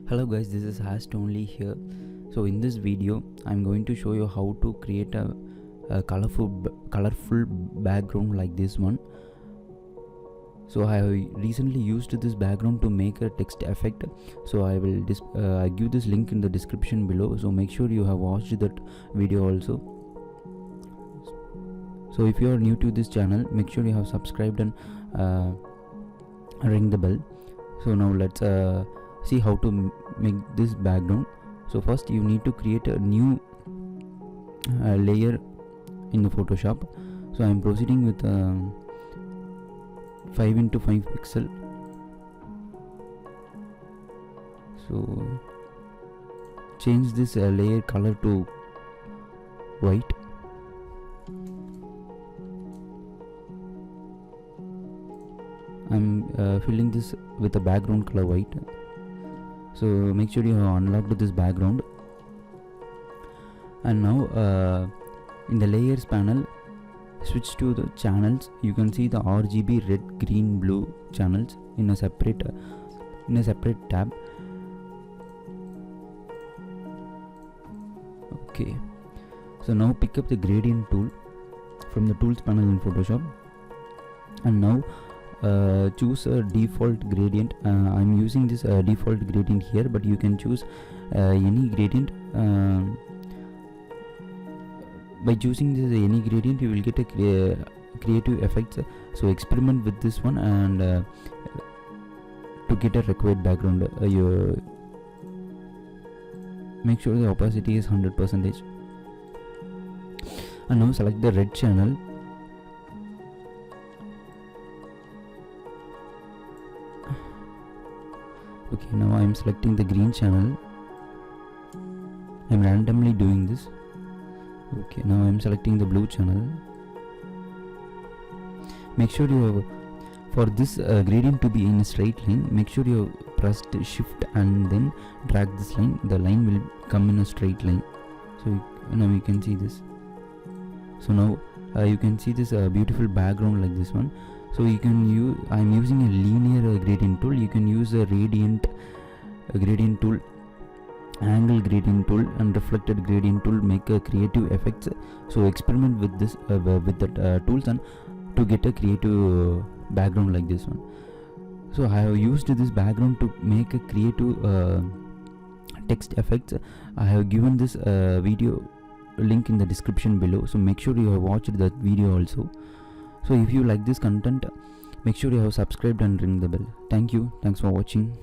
Hello guys, this is Hast only here. So in this video I'm going to show you how to create a colorful background like this one. So I recently used this background to make a text effect, so I will I give this link in the description below, so make sure you have watched that video also. So if you are new to this channel, make sure you have subscribed and ring the bell. So now let's see how to make this background. So first you need to create a new layer in the Photoshop. So I am proceeding with 5x5 pixel. So change this layer color to white. I'm filling this with a background color white. So make sure you have unlocked this background, and now in the layers panel, switch to the channels. You can see the RGB red, green, blue channels in a separate tab. Okay, so now pick up the gradient tool from the tools panel in Photoshop, and now choose a default gradient. I'm using this default gradient here, but you can choose any gradient. By choosing this any gradient, you will get a creative effects. So experiment with this one, and to get a required background, you make sure the opacity is 100%. And now select the red channel. Okay, now I am selecting the green channel. I am randomly doing this. Okay, now I am selecting the blue channel. Make sure you have, for this gradient to be in a straight line, make sure you have pressed shift and then drag this line. The line will come in a straight line. So now you can see this. So now you can see this beautiful background like this one. So you can use, I am using a linear gradient tool. You can use a gradient tool, angle gradient tool, and reflected gradient tool, make a creative effects. So experiment with this with that tools, and to get a creative background like this one. So I have used this background to make a creative text effects. I have given this video link in the description below, so make sure you have watched that video also. So if you like this content, make sure you have subscribed and ring the bell. Thanks for watching.